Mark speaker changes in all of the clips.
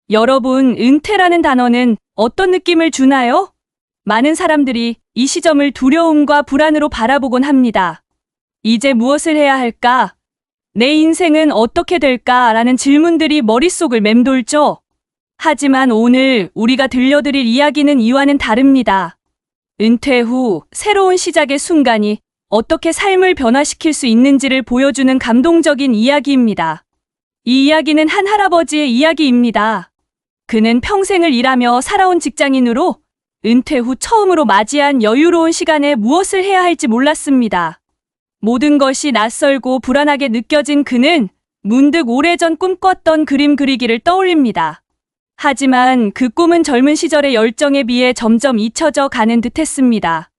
Speaker 1: 여러분, 은퇴라는 단어는 어떤 느낌을 주나요? 많은 사람들이 이 시점을 두려움과 불안으로 바라보곤 합니다. 이제 무엇을 해야 할까? 내 인생은 어떻게 될까? 라는 질문들이 머릿속을 맴돌죠. 하지만 오늘 우리가 들려드릴 이야기는 이와는 다릅니다. 은퇴 후 새로운 시작의 순간이 어떻게 삶을 변화시킬 수 있는지를 보여주는 감동적인 이야기입니다. 이 이야기는 한 할아버지의 이야기입니다. 그는 평생을 일하며 살아온 직장인으로 은퇴 후 처음으로 맞이한 여유로운 시간에 무엇을 해야 할지 몰랐습니다. 모든 것이 낯설고 불안하게 느껴진 그는 문득 오래전 꿈꿨던 그림 그리기를 떠올립니다. 하지만 그 꿈은 젊은 시절의 열정에 비해 점점 잊혀져 가는 듯했습니다.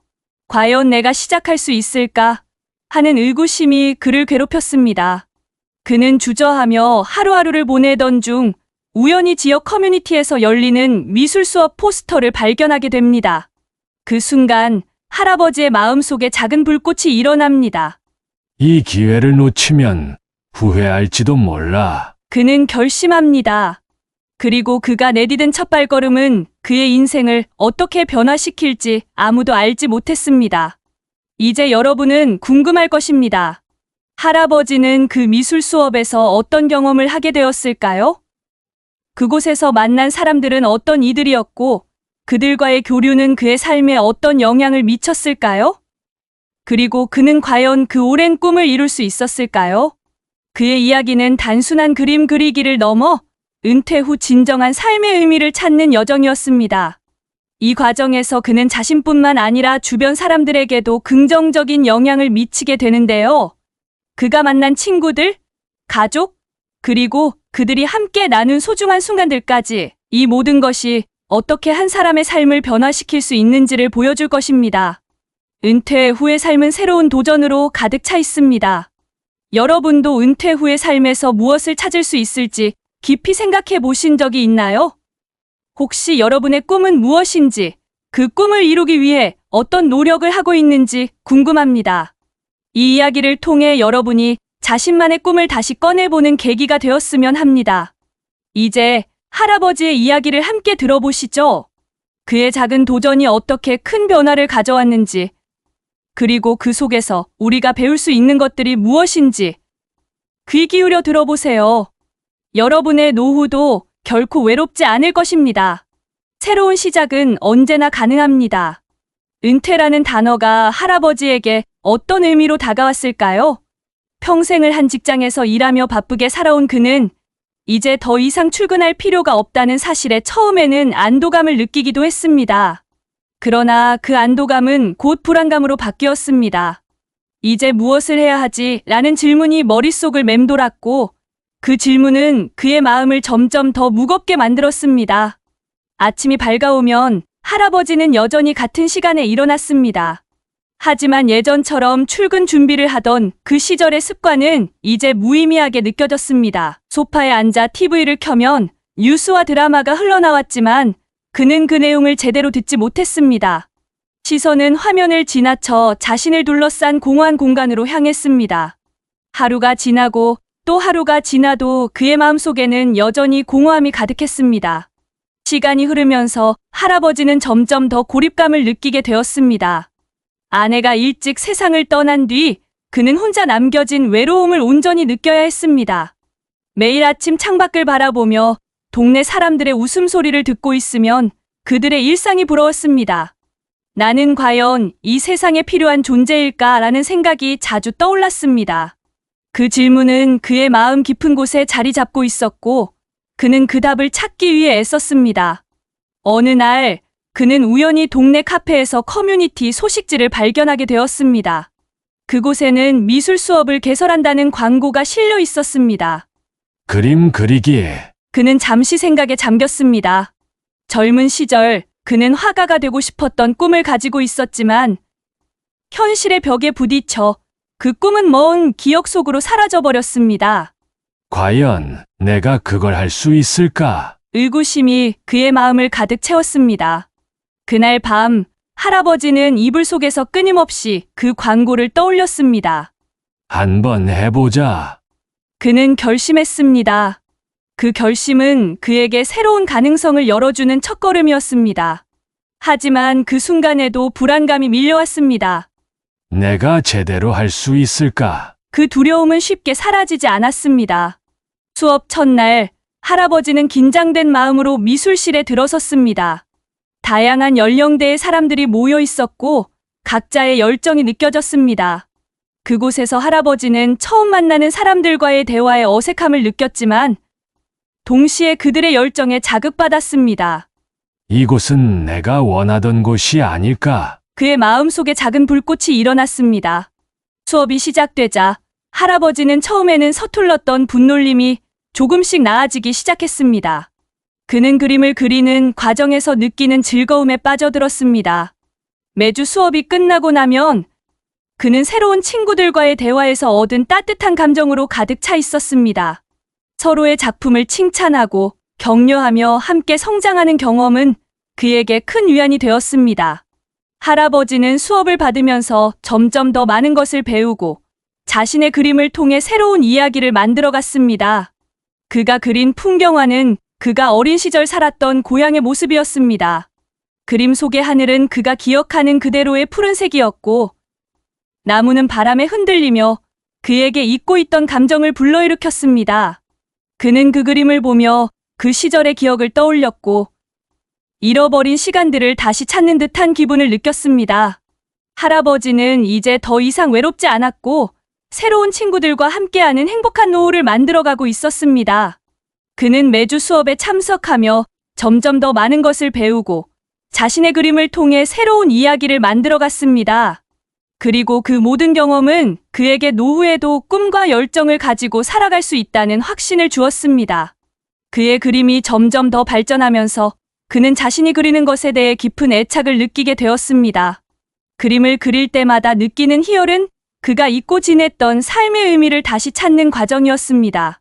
Speaker 1: 과연 내가 시작할 수 있을까? 하는 의구심이 그를 괴롭혔습니다. 그는 주저하며 하루하루를 보내던 중 우연히 지역 커뮤니티에서 열리는 미술 수업 포스터를 발견하게 됩니다. 그 순간 할아버지의 마음속에 작은 불꽃이 일어납니다.
Speaker 2: 이 기회를 놓치면 후회할지도 몰라.
Speaker 1: 그는 결심합니다. 그리고 그가 내디딘 첫 발걸음은 그의 인생을 어떻게 변화시킬지 아무도 알지 못했습니다. 이제 여러분은 궁금할 것입니다. 할아버지는 그 미술 수업에서 어떤 경험을 하게 되었을까요? 그곳에서 만난 사람들은 어떤 이들이었고, 그들과의 교류는 그의 삶에 어떤 영향을 미쳤을까요? 그리고 그는 과연 그 오랜 꿈을 이룰 수 있었을까요? 그의 이야기는 단순한 그림 그리기를 넘어 은퇴 후 진정한 삶의 의미를 찾는 여정이었습니다. 이 과정에서 그는 자신뿐만 아니라 주변 사람들에게도 긍정적인 영향을 미치게 되는데요. 그가 만난 친구들, 가족, 그리고 그들이 함께 나눈 소중한 순간들까지 이 모든 것이 어떻게 한 사람의 삶을 변화시킬 수 있는지를 보여줄 것입니다. 은퇴 후의 삶은 새로운 도전으로 가득 차 있습니다. 여러분도 은퇴 후의 삶에서 무엇을 찾을 수 있을지 깊이 생각해 보신 적이 있나요? 혹시 여러분의 꿈은 무엇인지, 그 꿈을 이루기 위해 어떤 노력을 하고 있는지 궁금합니다. 이 이야기를 통해 여러분이 자신만의 꿈을 다시 꺼내보는 계기가 되었으면 합니다. 이제 할아버지의 이야기를 함께 들어보시죠. 그의 작은 도전이 어떻게 큰 변화를 가져왔는지, 그리고 그 속에서 우리가 배울 수 있는 것들이 무엇인지 귀 기울여 들어보세요. 여러분의 노후도 결코 외롭지 않을 것입니다. 새로운 시작은 언제나 가능합니다. 은퇴라는 단어가 할아버지에게 어떤 의미로 다가왔을까요? 평생을 한 직장에서 일하며 바쁘게 살아온 그는 이제 더 이상 출근할 필요가 없다는 사실에 처음에는 안도감을 느끼기도 했습니다. 그러나 그 안도감은 곧 불안감으로 바뀌었습니다. 이제 무엇을 해야 하지? 라는 질문이 머릿속을 맴돌았고, 그 질문은 그의 마음을 점점 더 무겁게 만들었습니다. 아침이 밝아오면 할아버지는 여전히 같은 시간에 일어났습니다. 하지만 예전처럼 출근 준비를 하던 그 시절의 습관은 이제 무의미하게 느껴졌습니다. 소파에 앉아 TV를 켜면 뉴스와 드라마가 흘러나왔지만 그는 그 내용을 제대로 듣지 못했습니다. 시선은 화면을 지나쳐 자신을 둘러싼 공허한 공간으로 향했습니다. 하루가 지나고 또 하루가 지나도 그의 마음속에는 여전히 공허함이 가득했습니다. 시간이 흐르면서 할아버지는 점점 더 고립감을 느끼게 되었습니다. 아내가 일찍 세상을 떠난 뒤 그는 혼자 남겨진 외로움을 온전히 느껴야 했습니다. 매일 아침 창밖을 바라보며 동네 사람들의 웃음소리를 듣고 있으면 그들의 일상이 부러웠습니다. 나는 과연 이 세상에 필요한 존재일까라는 생각이 자주 떠올랐습니다. 그 질문은 그의 마음 깊은 곳에 자리 잡고 있었고 그는 그 답을 찾기 위해 애썼습니다. 어느 날 그는 우연히 동네 카페에서 커뮤니티 소식지를 발견하게 되었습니다. 그곳에는 미술 수업을 개설한다는 광고가 실려 있었습니다.
Speaker 2: 그림 그리기.
Speaker 1: 그는 잠시 생각에 잠겼습니다. 젊은 시절 그는 화가가 되고 싶었던 꿈을 가지고 있었지만 현실의 벽에 부딪혀 그 꿈은 먼 기억 속으로 사라져버렸습니다.
Speaker 2: 과연 내가 그걸 할 수 있을까?
Speaker 1: 의구심이 그의 마음을 가득 채웠습니다. 그날 밤 할아버지는 이불 속에서 끊임없이 그 광고를 떠올렸습니다.
Speaker 2: 한번 해보자.
Speaker 1: 그는 결심했습니다. 그 결심은 그에게 새로운 가능성을 열어주는 첫걸음이었습니다. 하지만 그 순간에도 불안감이 밀려왔습니다.
Speaker 2: 내가 제대로 할 수 있을까?
Speaker 1: 그 두려움은 쉽게 사라지지 않았습니다. 수업 첫날, 할아버지는 긴장된 마음으로 미술실에 들어섰습니다. 다양한 연령대의 사람들이 모여 있었고 각자의 열정이 느껴졌습니다. 그곳에서 할아버지는 처음 만나는 사람들과의 대화에 어색함을 느꼈지만 동시에 그들의 열정에 자극받았습니다.
Speaker 2: 이곳은 내가 원하던 곳이 아닐까?
Speaker 1: 그의 마음속에 작은 불꽃이 일어났습니다. 수업이 시작되자 할아버지는 처음에는 서툴렀던 분놀림이 조금씩 나아지기 시작했습니다. 그는 그림을 그리는 과정에서 느끼는 즐거움에 빠져들었습니다. 매주 수업이 끝나고 나면 그는 새로운 친구들과의 대화에서 얻은 따뜻한 감정으로 가득 차 있었습니다. 서로의 작품을 칭찬하고 격려하며 함께 성장하는 경험은 그에게 큰 위안이 되었습니다. 할아버지는 수업을 받으면서 점점 더 많은 것을 배우고 자신의 그림을 통해 새로운 이야기를 만들어갔습니다. 그가 그린 풍경화는 그가 어린 시절 살았던 고향의 모습이었습니다. 그림 속의 하늘은 그가 기억하는 그대로의 푸른색이었고 나무는 바람에 흔들리며 그에게 잊고 있던 감정을 불러일으켰습니다. 그는 그 그림을 보며 그 시절의 기억을 떠올렸고 잃어버린 시간들을 다시 찾는 듯한 기분을 느꼈습니다. 할아버지는 이제 더 이상 외롭지 않았고 새로운 친구들과 함께하는 행복한 노후를 만들어가고 있었습니다. 그는 매주 수업에 참석하며 점점 더 많은 것을 배우고 자신의 그림을 통해 새로운 이야기를 만들어갔습니다. 그리고 그 모든 경험은 그에게 노후에도 꿈과 열정을 가지고 살아갈 수 있다는 확신을 주었습니다. 그의 그림이 점점 더 발전하면서 그는 자신이 그리는 것에 대해 깊은 애착을 느끼게 되었습니다. 그림을 그릴 때마다 느끼는 희열은 그가 잊고 지냈던 삶의 의미를 다시 찾는 과정이었습니다.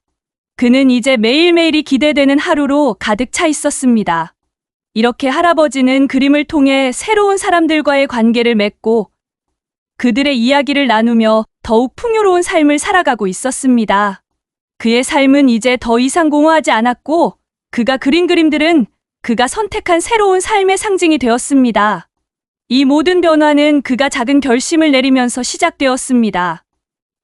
Speaker 1: 그는 이제 매일매일이 기대되는 하루로 가득 차 있었습니다. 이렇게 할아버지는 그림을 통해 새로운 사람들과의 관계를 맺고 그들의 이야기를 나누며 더욱 풍요로운 삶을 살아가고 있었습니다. 그의 삶은 이제 더 이상 공허하지 않았고 그가 그린 그림들은 그가 선택한 새로운 삶의 상징이 되었습니다. 이 모든 변화는 그가 작은 결심을 내리면서 시작되었습니다.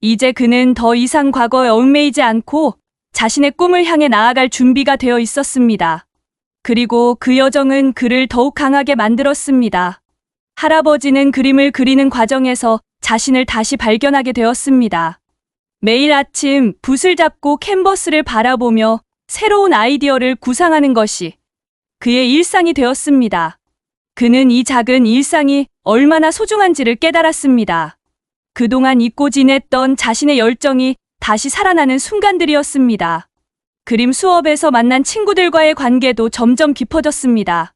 Speaker 1: 이제 그는 더 이상 과거에 얽매이지 않고 자신의 꿈을 향해 나아갈 준비가 되어 있었습니다. 그리고 그 여정은 그를 더욱 강하게 만들었습니다. 할아버지는 그림을 그리는 과정에서 자신을 다시 발견하게 되었습니다. 매일 아침 붓을 잡고 캔버스를 바라보며 새로운 아이디어를 구상하는 것이 그의 일상이 되었습니다. 그는 이 작은 일상이 얼마나 소중한지를 깨달았습니다. 그동안 잊고 지냈던 자신의 열정이 다시 살아나는 순간들이었습니다. 그림 수업에서 만난 친구들과의 관계도 점점 깊어졌습니다.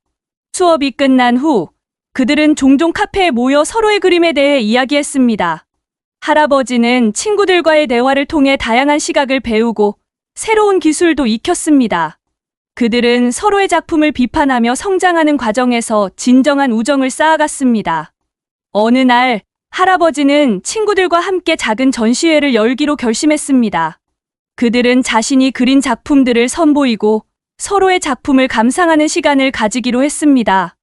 Speaker 1: 수업이 끝난 후 그들은 종종 카페에 모여 서로의 그림에 대해 이야기했습니다. 할아버지는 친구들과의 대화를 통해 다양한 시각을 배우고 새로운 기술도 익혔습니다. 그들은 서로의 작품을 비판하며 성장하는 과정에서 진정한 우정을 쌓아갔습니다. 어느 날 할아버지는 친구들과 함께 작은 전시회를 열기로 결심했습니다. 그들은 자신이 그린 작품들을 선보이고 서로의 작품을 감상하는 시간을 가지기로 했습니다.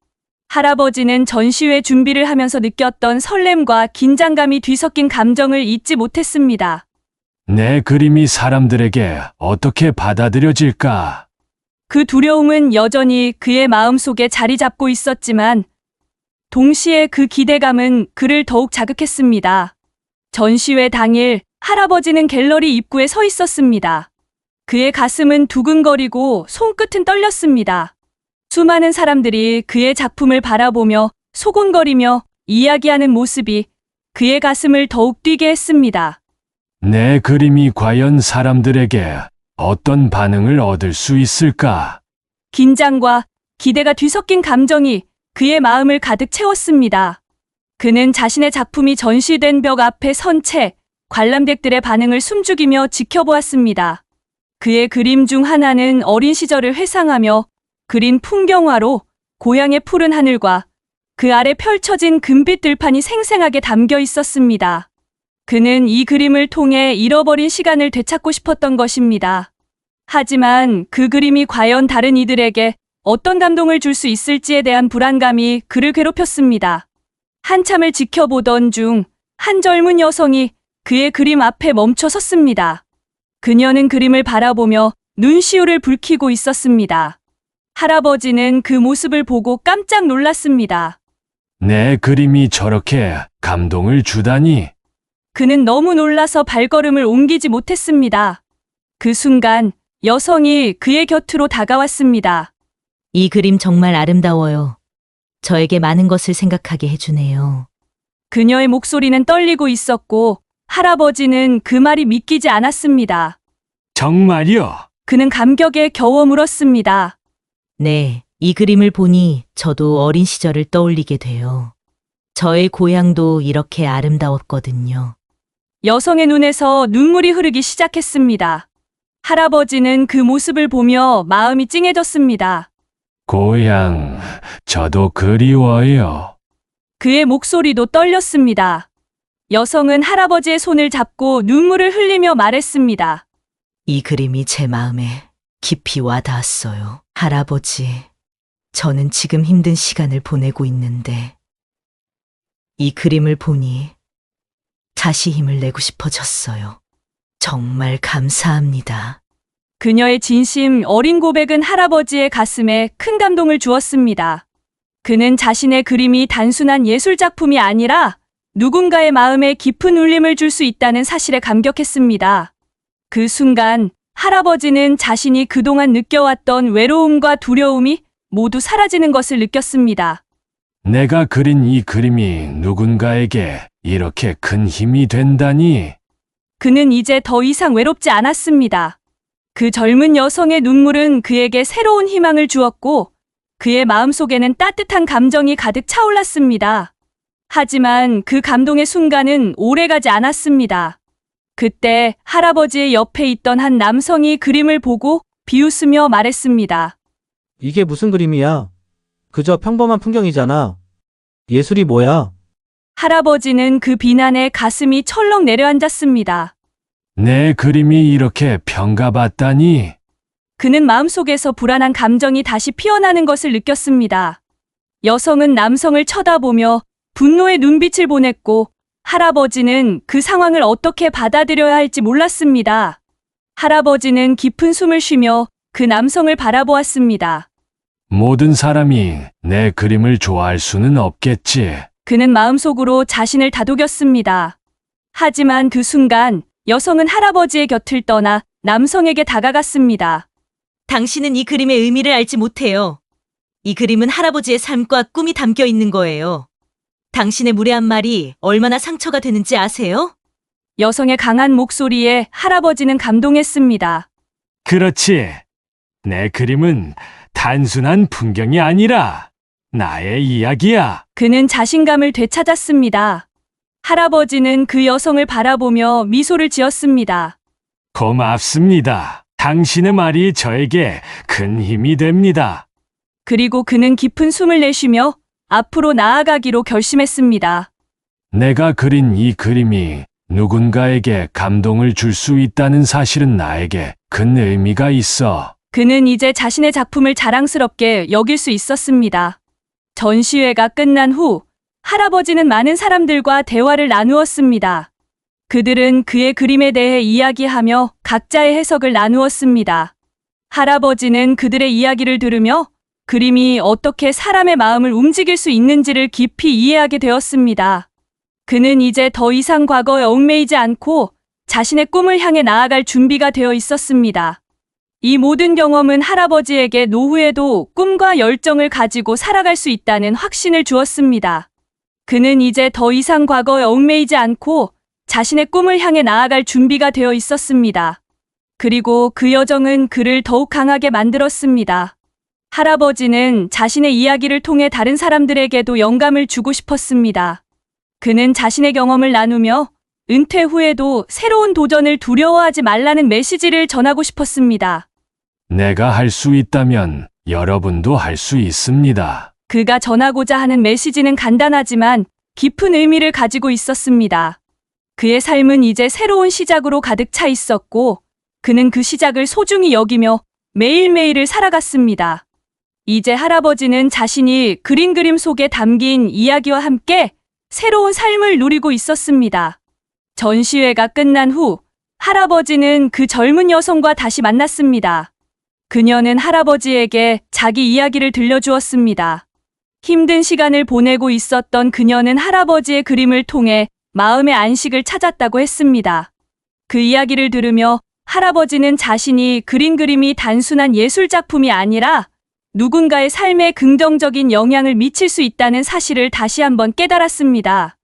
Speaker 1: 할아버지는 전시회 준비를 하면서 느꼈던 설렘과 긴장감이 뒤섞인 감정을 잊지 못했습니다.
Speaker 2: 내 그림이 사람들에게 어떻게 받아들여질까?
Speaker 1: 그 두려움은 여전히 그의 마음속에 자리 잡고 있었지만 동시에 그 기대감은 그를 더욱 자극했습니다. 전시회 당일 할아버지는 갤러리 입구에 서 있었습니다. 그의 가슴은 두근거리고 손끝은 떨렸습니다. 수많은 사람들이 그의 작품을 바라보며 소곤거리며 이야기하는 모습이 그의 가슴을 더욱 뛰게 했습니다.
Speaker 2: 내 그림이 과연 사람들에게 어떤 반응을 얻을 수 있을까?
Speaker 1: 긴장과 기대가 뒤섞인 감정이 그의 마음을 가득 채웠습니다. 그는 자신의 작품이 전시된 벽 앞에 선 채 관람객들의 반응을 숨죽이며 지켜보았습니다. 그의 그림 중 하나는 어린 시절을 회상하며 그린 풍경화로 고향의 푸른 하늘과 그 아래 펼쳐진 금빛 들판이 생생하게 담겨 있었습니다. 그는 이 그림을 통해 잃어버린 시간을 되찾고 싶었던 것입니다. 하지만 그 그림이 과연 다른 이들에게 어떤 감동을 줄 수 있을지에 대한 불안감이 그를 괴롭혔습니다. 한참을 지켜보던 중 한 젊은 여성이 그의 그림 앞에 멈춰 섰습니다. 그녀는 그림을 바라보며 눈시울을 붉히고 있었습니다. 할아버지는 그 모습을 보고 깜짝 놀랐습니다.
Speaker 2: 내 그림이 저렇게 감동을 주다니.
Speaker 1: 그는 너무 놀라서 발걸음을 옮기지 못했습니다. 그 순간 여성이 그의 곁으로 다가왔습니다.
Speaker 3: 이 그림 정말 아름다워요. 저에게 많은 것을 생각하게 해주네요.
Speaker 1: 그녀의 목소리는 떨리고 있었고 할아버지는 그 말이 믿기지 않았습니다.
Speaker 2: 정말요?
Speaker 1: 그는 감격에 겨워 물었습니다.
Speaker 3: 네, 이 그림을 보니 저도 어린 시절을 떠올리게 돼요. 저의 고향도 이렇게 아름다웠거든요.
Speaker 1: 여성의 눈에서 눈물이 흐르기 시작했습니다. 할아버지는 그 모습을 보며 마음이 찡해졌습니다.
Speaker 2: 고향, 저도 그리워요.
Speaker 1: 그의 목소리도 떨렸습니다. 여성은 할아버지의 손을 잡고 눈물을 흘리며 말했습니다.
Speaker 3: 이 그림이 제 마음에 깊이 와닿았어요. 할아버지, 저는 지금 힘든 시간을 보내고 있는데 이 그림을 보니 다시 힘을 내고 싶어졌어요. 정말 감사합니다.
Speaker 1: 그녀의 진심 어린 고백은 할아버지의 가슴에 큰 감동을 주었습니다. 그는 자신의 그림이 단순한 예술작품이 아니라 누군가의 마음에 깊은 울림을 줄 수 있다는 사실에 감격했습니다. 그 순간 할아버지는 자신이 그동안 느껴왔던 외로움과 두려움이 모두 사라지는 것을 느꼈습니다.
Speaker 2: 내가 그린 이 그림이 누군가에게 이렇게 큰 힘이 된다니.
Speaker 1: 그는 이제 더 이상 외롭지 않았습니다. 그 젊은 여성의 눈물은 그에게 새로운 희망을 주었고 그의 마음속에는 따뜻한 감정이 가득 차올랐습니다. 하지만 그 감동의 순간은 오래가지 않았습니다. 그때 할아버지의 옆에 있던 한 남성이 그림을 보고 비웃으며 말했습니다.
Speaker 4: 이게 무슨 그림이야? 그저 평범한 풍경이잖아. 예술이 뭐야?
Speaker 1: 할아버지는 그 비난에 가슴이 철렁 내려앉았습니다.
Speaker 2: 내 그림이 이렇게 평가받다니.
Speaker 1: 그는 마음속에서 불안한 감정이 다시 피어나는 것을 느꼈습니다. 여성은 남성을 쳐다보며 분노의 눈빛을 보냈고 할아버지는 그 상황을 어떻게 받아들여야 할지 몰랐습니다. 할아버지는 깊은 숨을 쉬며 그 남성을 바라보았습니다.
Speaker 2: 모든 사람이 내 그림을 좋아할 수는 없겠지.
Speaker 1: 그는 마음속으로 자신을 다독였습니다. 하지만 그 순간 여성은 할아버지의 곁을 떠나 남성에게 다가갔습니다.
Speaker 3: 당신은 이 그림의 의미를 알지 못해요. 이 그림은 할아버지의 삶과 꿈이 담겨 있는 거예요. 당신의 무례한 말이 얼마나 상처가 되는지 아세요?
Speaker 1: 여성의 강한 목소리에 할아버지는 감동했습니다.
Speaker 2: 그렇지. 내 그림은 단순한 풍경이 아니라 나의 이야기야.
Speaker 1: 그는 자신감을 되찾았습니다. 할아버지는 그 여성을 바라보며 미소를 지었습니다.
Speaker 2: 고맙습니다. 당신의 말이 저에게 큰 힘이 됩니다.
Speaker 1: 그리고 그는 깊은 숨을 내쉬며 앞으로 나아가기로 결심했습니다.
Speaker 2: 내가 그린 이 그림이 누군가에게 감동을 줄 수 있다는 사실은 나에게 큰 의미가 있어.
Speaker 1: 그는 이제 자신의 작품을 자랑스럽게 여길 수 있었습니다. 전시회가 끝난 후 할아버지는 많은 사람들과 대화를 나누었습니다. 그들은 그의 그림에 대해 이야기하며 각자의 해석을 나누었습니다. 할아버지는 그들의 이야기를 들으며 그림이 어떻게 사람의 마음을 움직일 수 있는지를 깊이 이해하게 되었습니다. 그는 이제 더 이상 과거에 얽매이지 않고 자신의 꿈을 향해 나아갈 준비가 되어 있었습니다. 이 모든 경험은 할아버지에게 노후에도 꿈과 열정을 가지고 살아갈 수 있다는 확신을 주었습니다. 그는 이제 더 이상 과거에 얽매이지 않고 자신의 꿈을 향해 나아갈 준비가 되어 있었습니다. 그리고 그 여정은 그를 더욱 강하게 만들었습니다. 할아버지는 자신의 이야기를 통해 다른 사람들에게도 영감을 주고 싶었습니다. 그는 자신의 경험을 나누며 은퇴 후에도 새로운 도전을 두려워하지 말라는 메시지를 전하고 싶었습니다.
Speaker 2: 내가 할 수 있다면 여러분도 할 수 있습니다.
Speaker 1: 그가 전하고자 하는 메시지는 간단하지만 깊은 의미를 가지고 있었습니다. 그의 삶은 이제 새로운 시작으로 가득 차 있었고 그는 그 시작을 소중히 여기며 매일매일을 살아갔습니다. 이제 할아버지는 자신이 그린 그림 속에 담긴 이야기와 함께 새로운 삶을 누리고 있었습니다. 전시회가 끝난 후 할아버지는 그 젊은 여성과 다시 만났습니다. 그녀는 할아버지에게 자기 이야기를 들려주었습니다. 힘든 시간을 보내고 있었던 그녀는 할아버지의 그림을 통해 마음의 안식을 찾았다고 했습니다. 그 이야기를 들으며 할아버지는 자신이 그린 그림이 단순한 예술작품이 아니라 누군가의 삶에 긍정적인 영향을 미칠 수 있다는 사실을 다시 한번 깨달았습니다.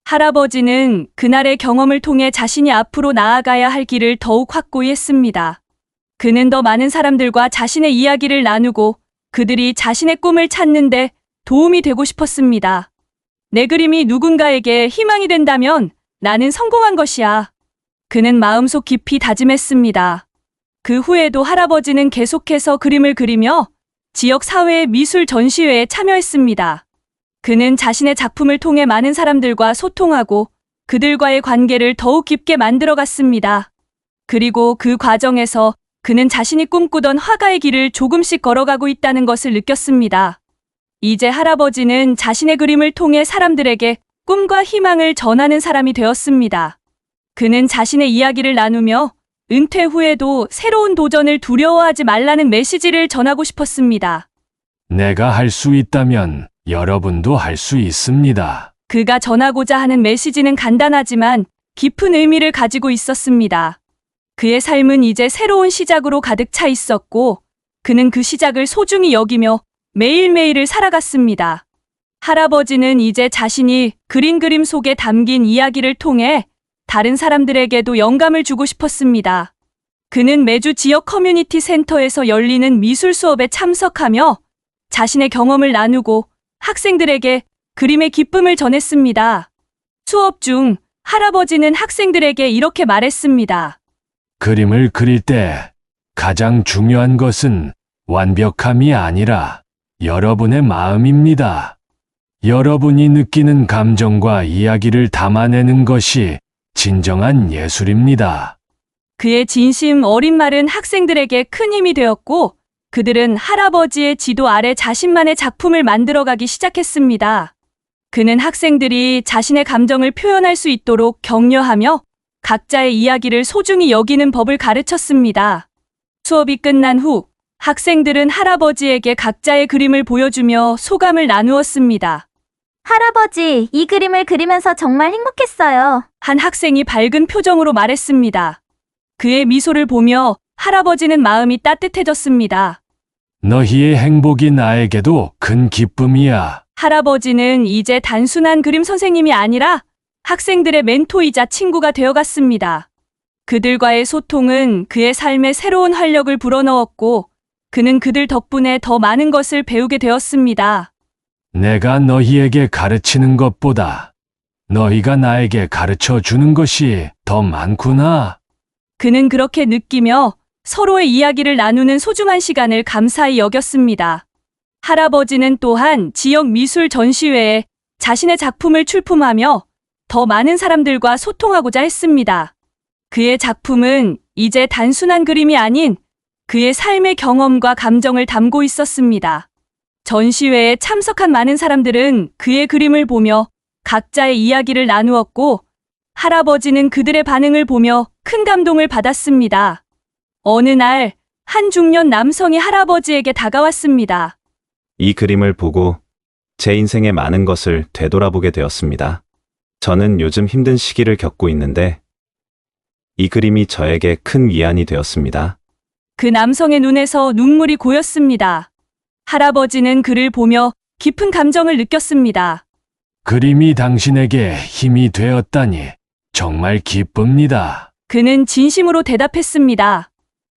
Speaker 1: 할아버지는 그날의 경험을 통해 자신이 앞으로 나아가야 할 길을 더욱 확고히 했습니다. 그는 더 많은 사람들과 자신의 이야기를 나누고 그들이 자신의 꿈을 찾는데 도움이 되고 싶었습니다. 내 그림이 누군가에게 희망이 된다면 나는 성공한 것이야. 그는 마음속 깊이 다짐했습니다. 그 후에도 할아버지는 계속해서 그림을 그리며 지역 사회의 미술 전시회에 참여했습니다. 그는 자신의 작품을 통해 많은 사람들과 소통하고 그들과의 관계를 더욱 깊게 만들어갔습니다. 그리고 그 과정에서 그는 자신이 꿈꾸던 화가의 길을 조금씩 걸어가고 있다는 것을 느꼈습니다. 이제 할아버지는 자신의 그림을 통해 사람들에게 꿈과 희망을 전하는 사람이 되었습니다. 그는 자신의 이야기를 나누며 은퇴 후에도 새로운 도전을 두려워하지 말라는 메시지를 전하고 싶었습니다.
Speaker 2: 내가 할 수 있다면 여러분도 할 수 있습니다.
Speaker 1: 그가 전하고자 하는 메시지는 간단하지만 깊은 의미를 가지고 있었습니다. 그의 삶은 이제 새로운 시작으로 가득 차 있었고 그는 그 시작을 소중히 여기며 매일매일을 살아갔습니다. 할아버지는 이제 자신이 그린 그림 속에 담긴 이야기를 통해 다른 사람들에게도 영감을 주고 싶었습니다. 그는 매주 지역 커뮤니티 센터에서 열리는 미술 수업에 참석하며 자신의 경험을 나누고 학생들에게 그림의 기쁨을 전했습니다. 수업 중 할아버지는 학생들에게 이렇게 말했습니다.
Speaker 2: 그림을 그릴 때 가장 중요한 것은 완벽함이 아니라 여러분의 마음입니다. 여러분이 느끼는 감정과 이야기를 담아내는 것이 진정한 예술입니다.
Speaker 1: 그의 진심 어린 말은 학생들에게 큰 힘이 되었고 그들은 할아버지의 지도 아래 자신만의 작품을 만들어가기 시작했습니다. 그는 학생들이 자신의 감정을 표현할 수 있도록 격려하며 각자의 이야기를 소중히 여기는 법을 가르쳤습니다. 수업이 끝난 후 학생들은 할아버지에게 각자의 그림을 보여주며 소감을 나누었습니다.
Speaker 5: 할아버지, 이 그림을 그리면서 정말 행복했어요.
Speaker 1: 한 학생이 밝은 표정으로 말했습니다. 그의 미소를 보며 할아버지는 마음이 따뜻해졌습니다.
Speaker 2: 너희의 행복이 나에게도 큰 기쁨이야.
Speaker 1: 할아버지는 이제 단순한 그림 선생님이 아니라 학생들의 멘토이자 친구가 되어갔습니다. 그들과의 소통은 그의 삶에 새로운 활력을 불어넣었고 그는 그들 덕분에 더 많은 것을 배우게 되었습니다.
Speaker 2: 내가 너희에게 가르치는 것보다 너희가 나에게 가르쳐 주는 것이 더 많구나.
Speaker 1: 그는 그렇게 느끼며 서로의 이야기를 나누는 소중한 시간을 감사히 여겼습니다. 할아버지는 또한 지역 미술 전시회에 자신의 작품을 출품하며 더 많은 사람들과 소통하고자 했습니다. 그의 작품은 이제 단순한 그림이 아닌 그의 삶의 경험과 감정을 담고 있었습니다. 전시회에 참석한 많은 사람들은 그의 그림을 보며 각자의 이야기를 나누었고 할아버지는 그들의 반응을 보며 큰 감동을 받았습니다. 어느 날 한 중년 남성이 할아버지에게 다가왔습니다.
Speaker 6: 이 그림을 보고 제 인생의 많은 것을 되돌아보게 되었습니다. 저는 요즘 힘든 시기를 겪고 있는데 이 그림이 저에게 큰 위안이 되었습니다.
Speaker 1: 그 남성의 눈에서 눈물이 고였습니다. 할아버지는 그를 보며 깊은 감정을 느꼈습니다.
Speaker 2: 그림이 당신에게 힘이 되었다니 정말 기쁩니다.
Speaker 1: 그는 진심으로 대답했습니다.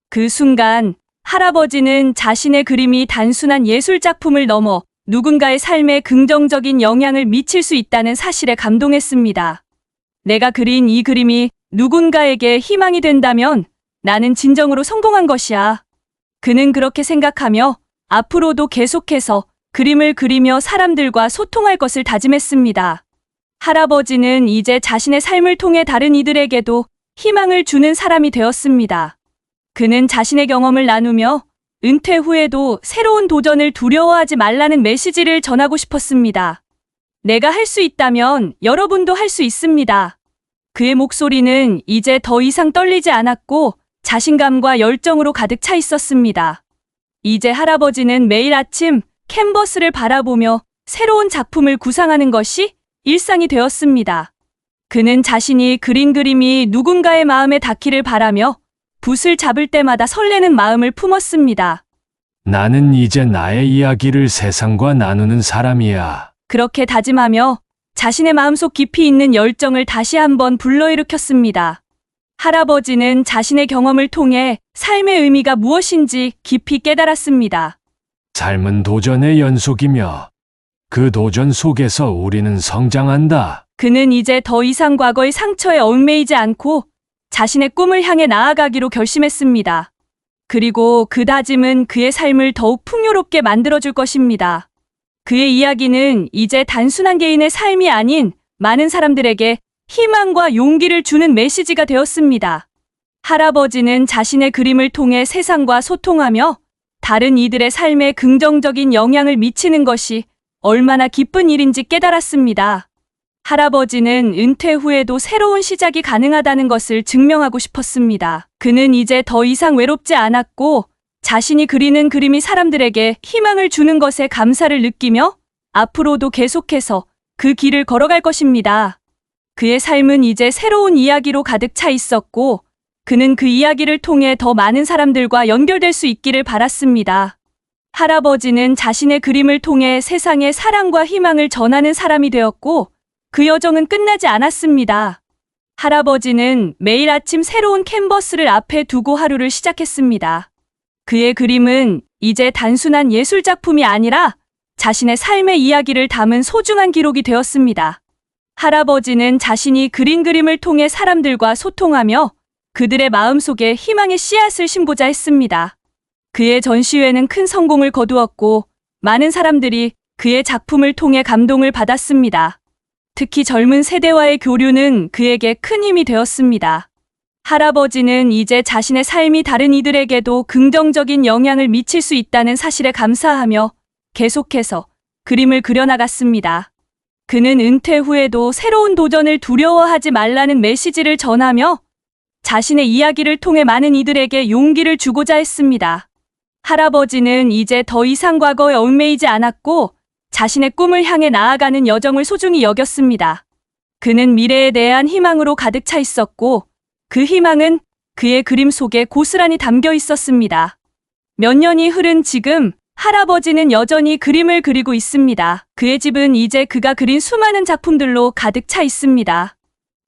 Speaker 1: 그 순간 할아버지는 자신의 그림이 단순한 예술작품을 넘어 누군가의 삶에 긍정적인 영향을 미칠 수 있다는 사실에 감동했습니다. 내가 그린 이 그림이 누군가에게 희망이 된다면 나는 진정으로 성공한 것이야. 그는 그렇게 생각하며 앞으로도 계속해서 그림을 그리며 사람들과 소통할 것을 다짐했습니다. 할아버지는 이제 자신의 삶을 통해 다른 이들에게도 희망을 주는 사람이 되었습니다. 그는 자신의 경험을 나누며 은퇴 후에도 새로운 도전을 두려워하지 말라는 메시지를 전하고 싶었습니다. 내가 할 수 있다면 여러분도 할 수 있습니다. 그의 목소리는 이제 더 이상 떨리지 않았고 자신감과 열정으로 가득 차 있었습니다. 이제 할아버지는 매일 아침 캔버스를 바라보며 새로운 작품을 구상하는 것이 일상이 되었습니다. 그는 자신이 그린 그림이 누군가의 마음에 닿기를 바라며 붓을 잡을 때마다 설레는 마음을 품었습니다.
Speaker 2: 나는 이제 나의 이야기를 세상과 나누는 사람이야.
Speaker 1: 그렇게 다짐하며 자신의 마음속 깊이 있는 열정을 다시 한번 불러일으켰습니다. 할아버지는 자신의 경험을 통해 삶의 의미가 무엇인지 깊이 깨달았습니다.
Speaker 2: 삶은 도전의 연속이며 그 도전 속에서 우리는 성장한다.
Speaker 1: 그는 이제 더 이상 과거의 상처에 얽매이지 않고 자신의 꿈을 향해 나아가기로 결심했습니다. 그리고 그 다짐은 그의 삶을 더욱 풍요롭게 만들어줄 것입니다. 그의 이야기는 이제 단순한 개인의 삶이 아닌 많은 사람들에게 희망과 용기를 주는 메시지가 되었습니다. 할아버지는 자신의 그림을 통해 세상과 소통하며 다른 이들의 삶에 긍정적인 영향을 미치는 것이 얼마나 기쁜 일인지 깨달았습니다. 할아버지는 은퇴 후에도 새로운 시작이 가능하다는 것을 증명하고 싶었습니다. 그는 이제 더 이상 외롭지 않았고 자신이 그리는 그림이 사람들에게 희망을 주는 것에 감사를 느끼며 앞으로도 계속해서 그 길을 걸어갈 것입니다. 그의 삶은 이제 새로운 이야기로 가득 차 있었고 그는 그 이야기를 통해 더 많은 사람들과 연결될 수 있기를 바랐습니다. 할아버지는 자신의 그림을 통해 세상에 사랑과 희망을 전하는 사람이 되었고 그 여정은 끝나지 않았습니다. 할아버지는 매일 아침 새로운 캔버스를 앞에 두고 하루를 시작했습니다. 그의 그림은 이제 단순한 예술 작품이 아니라 자신의 삶의 이야기를 담은 소중한 기록이 되었습니다. 할아버지는 자신이 그린 그림을 통해 사람들과 소통하며 그들의 마음속에 희망의 씨앗을 심고자 했습니다. 그의 전시회는 큰 성공을 거두었고 많은 사람들이 그의 작품을 통해 감동을 받았습니다. 특히 젊은 세대와의 교류는 그에게 큰 힘이 되었습니다. 할아버지는 이제 자신의 삶이 다른 이들에게도 긍정적인 영향을 미칠 수 있다는 사실에 감사하며 계속해서 그림을 그려나갔습니다. 그는 은퇴 후에도 새로운 도전을 두려워하지 말라는 메시지를 전하며 자신의 이야기를 통해 많은 이들에게 용기를 주고자 했습니다. 할아버지는 이제 더 이상 과거에 얽매이지 않았고 자신의 꿈을 향해 나아가는 여정을 소중히 여겼습니다. 그는 미래에 대한 희망으로 가득 차 있었고 그 희망은 그의 그림 속에 고스란히 담겨 있었습니다. 몇 년이 흐른 지금 할아버지는 여전히 그림을 그리고 있습니다. 그의 집은 이제 그가 그린 수많은 작품들로 가득 차 있습니다.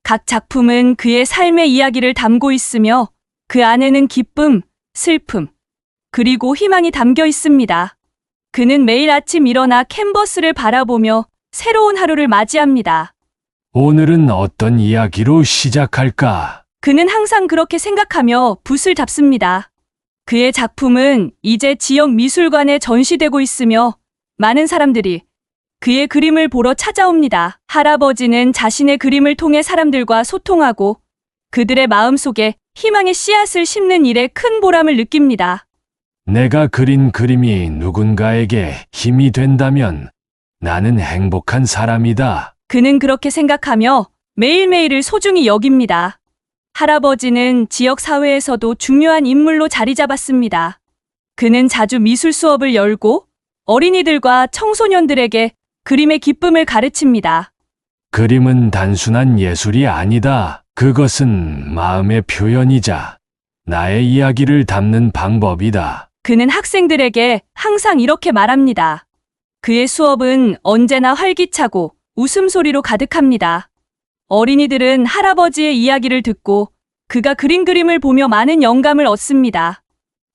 Speaker 1: 각 작품은 그의 삶의 이야기를 담고 있으며 그 안에는 기쁨, 슬픔, 그리고 희망이 담겨 있습니다. 그는 매일 아침 일어나 캔버스를 바라보며 새로운 하루를 맞이합니다.
Speaker 2: 오늘은 어떤 이야기로 시작할까?
Speaker 1: 그는 항상 그렇게 생각하며 붓을 잡습니다. 그의 작품은 이제 지역 미술관에 전시되고 있으며 많은 사람들이 그의 그림을 보러 찾아옵니다. 할아버지는 자신의 그림을 통해 사람들과 소통하고 그들의 마음속에 희망의 씨앗을 심는 일에 큰 보람을 느낍니다.
Speaker 2: 내가 그린 그림이 누군가에게 힘이 된다면 나는 행복한 사람이다.
Speaker 1: 그는 그렇게 생각하며 매일매일을 소중히 여깁니다. 할아버지는 지역 사회에서도 중요한 인물로 자리 잡았습니다. 그는 자주 미술 수업을 열고 어린이들과 청소년들에게 그림의 기쁨을 가르칩니다.
Speaker 2: 그림은 단순한 예술이 아니다. 그것은 마음의 표현이자 나의 이야기를 담는 방법이다.
Speaker 1: 그는 학생들에게 항상 이렇게 말합니다. 그의 수업은 언제나 활기차고 웃음소리로 가득합니다. 어린이들은 할아버지의 이야기를 듣고 그가 그린 그림을 보며 많은 영감을 얻습니다.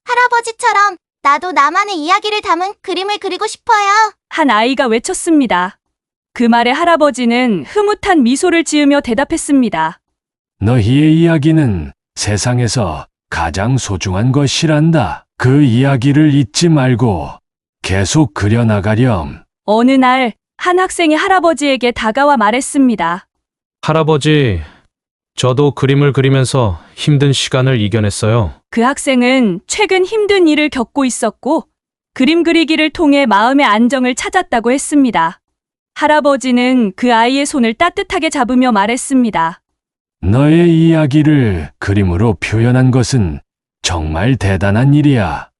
Speaker 5: 할아버지처럼 나도 나만의 이야기를 담은 그림을 그리고 싶어요.
Speaker 1: 한 아이가 외쳤습니다. 그 말에 할아버지는 흐뭇한 미소를 지으며 대답했습니다.
Speaker 2: 너희의 이야기는 세상에서 가장 소중한 것이란다. 그 이야기를 잊지 말고 계속 그려나가렴.
Speaker 1: 어느 날 한 학생이 할아버지에게 다가와 말했습니다.
Speaker 7: 할아버지, 저도 그림을 그리면서 힘든 시간을 이겨냈어요.
Speaker 1: 그 학생은 최근 힘든 일을 겪고 있었고 그림 그리기를 통해 마음의 안정을 찾았다고 했습니다. 할아버지는 그 아이의 손을 따뜻하게 잡으며 말했습니다.
Speaker 2: 너의 이야기를 그림으로 표현한 것은 정말 대단한 일이야.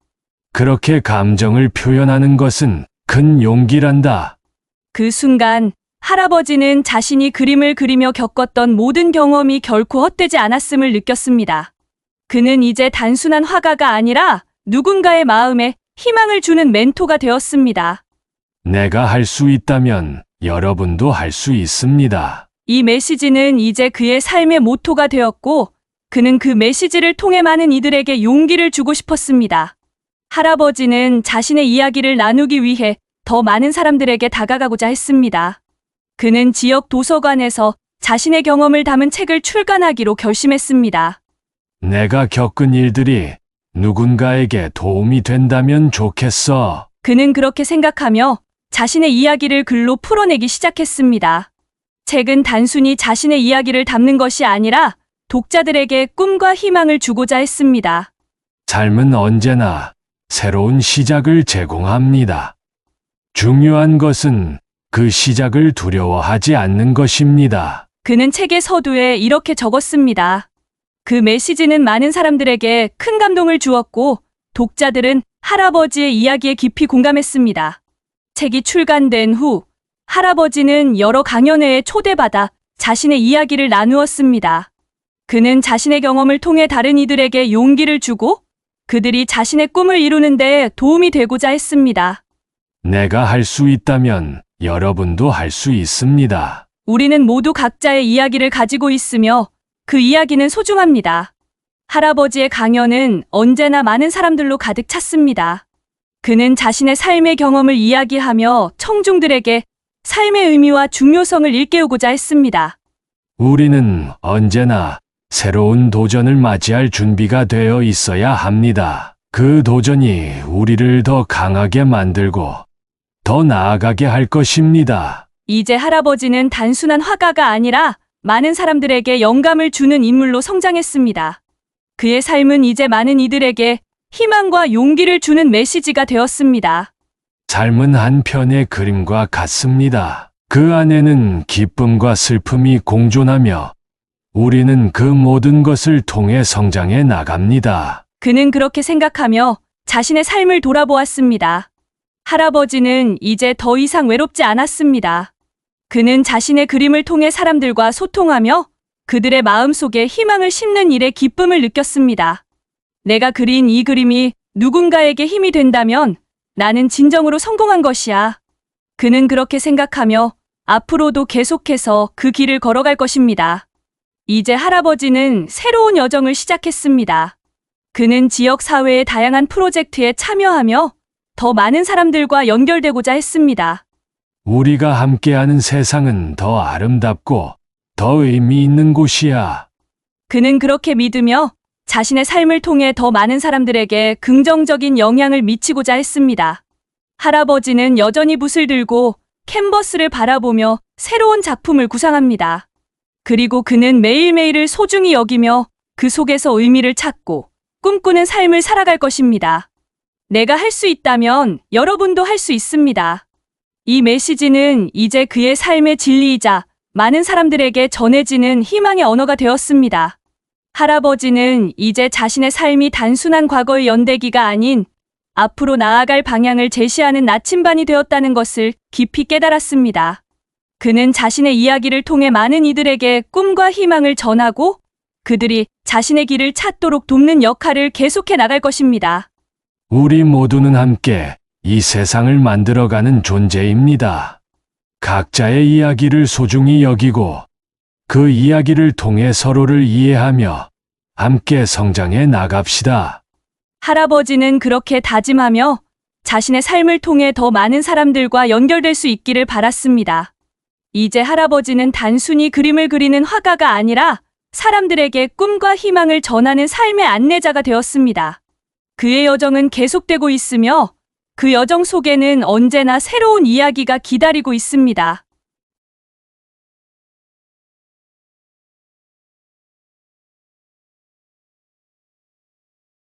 Speaker 2: 그렇게 감정을 표현하는 것은 큰 용기란다.
Speaker 1: 그 순간 할아버지는 자신이 그림을 그리며 겪었던 모든 경험이 결코 헛되지 않았음을 느꼈습니다. 그는 이제 단순한 화가가 아니라 누군가의 마음에 희망을 주는 멘토가 되었습니다.
Speaker 2: 내가 할 수 있다면 여러분도 할 수 있습니다.
Speaker 1: 이 메시지는 이제 그의 삶의 모토가 되었고 그는 그 메시지를 통해 많은 이들에게 용기를 주고 싶었습니다. 할아버지는 자신의 이야기를 나누기 위해 더 많은 사람들에게 다가가고자 했습니다. 그는 지역 도서관에서 자신의 경험을 담은 책을 출간하기로 결심했습니다.
Speaker 2: 내가 겪은 일들이 누군가에게 도움이 된다면 좋겠어.
Speaker 1: 그는 그렇게 생각하며 자신의 이야기를 글로 풀어내기 시작했습니다. 책은 단순히 자신의 이야기를 담는 것이 아니라 독자들에게 꿈과 희망을 주고자 했습니다.
Speaker 2: 삶은 언제나 새로운 시작을 제공합니다. 중요한 것은 그 시작을 두려워하지 않는 것입니다.
Speaker 1: 그는 책의 서두에 이렇게 적었습니다. 그 메시지는 많은 사람들에게 큰 감동을 주었고 독자들은 할아버지의 이야기에 깊이 공감했습니다. 책이 출간된 후 할아버지는 여러 강연회에 초대받아 자신의 이야기를 나누었습니다. 그는 자신의 경험을 통해 다른 이들에게 용기를 주고 그들이 자신의 꿈을 이루는 데 도움이 되고자 했습니다.
Speaker 2: 내가 할 수 있다면 여러분도 할 수 있습니다.
Speaker 1: 우리는 모두 각자의 이야기를 가지고 있으며 그 이야기는 소중합니다. 할아버지의 강연은 언제나 많은 사람들로 가득 찼습니다. 그는 자신의 삶의 경험을 이야기하며 청중들에게 삶의 의미와 중요성을 일깨우고자 했습니다.
Speaker 2: 우리는 언제나 새로운 도전을 맞이할 준비가 되어 있어야 합니다. 그 도전이 우리를 더 강하게 만들고 더 나아가게 할 것입니다.
Speaker 1: 이제 할아버지는 단순한 화가가 아니라 많은 사람들에게 영감을 주는 인물로 성장했습니다. 그의 삶은 이제 많은 이들에게 희망과 용기를 주는 메시지가 되었습니다.
Speaker 2: 삶은 한 편의 그림과 같습니다. 그 안에는 기쁨과 슬픔이 공존하며 우리는 그 모든 것을 통해 성장해 나갑니다.
Speaker 1: 그는 그렇게 생각하며 자신의 삶을 돌아보았습니다. 할아버지는 이제 더 이상 외롭지 않았습니다. 그는 자신의 그림을 통해 사람들과 소통하며 그들의 마음속에 희망을 심는 일에 기쁨을 느꼈습니다. 내가 그린 이 그림이 누군가에게 힘이 된다면 나는 진정으로 성공한 것이야. 그는 그렇게 생각하며 앞으로도 계속해서 그 길을 걸어갈 것입니다. 이제 할아버지는 새로운 여정을 시작했습니다. 그는 지역 사회의 다양한 프로젝트에 참여하며 더 많은 사람들과 연결되고자 했습니다.
Speaker 2: 우리가 함께하는 세상은 더 아름답고 더 의미 있는 곳이야.
Speaker 1: 그는 그렇게 믿으며 자신의 삶을 통해 더 많은 사람들에게 긍정적인 영향을 미치고자 했습니다. 할아버지는 여전히 붓을 들고 캔버스를 바라보며 새로운 작품을 구상합니다. 그리고 그는 매일매일을 소중히 여기며 그 속에서 의미를 찾고 꿈꾸는 삶을 살아갈 것입니다. 내가 할 수 있다면 여러분도 할 수 있습니다. 이 메시지는 이제 그의 삶의 진리이자 많은 사람들에게 전해지는 희망의 언어가 되었습니다. 할아버지는 이제 자신의 삶이 단순한 과거의 연대기가 아닌 앞으로 나아갈 방향을 제시하는 나침반이 되었다는 것을 깊이 깨달았습니다. 그는 자신의 이야기를 통해 많은 이들에게 꿈과 희망을 전하고 그들이 자신의 길을 찾도록 돕는 역할을 계속해 나갈 것입니다.
Speaker 2: 우리 모두는 함께 이 세상을 만들어가는 존재입니다. 각자의 이야기를 소중히 여기고 그 이야기를 통해 서로를 이해하며 함께 성장해 나갑시다.
Speaker 1: 할아버지는 그렇게 다짐하며 자신의 삶을 통해 더 많은 사람들과 연결될 수 있기를 바랐습니다. 이제 할아버지는 단순히 그림을 그리는 화가가 아니라 사람들에게 꿈과 희망을 전하는 삶의 안내자가 되었습니다. 그의 여정은 계속되고 있으며 그 여정 속에는 언제나 새로운 이야기가 기다리고 있습니다.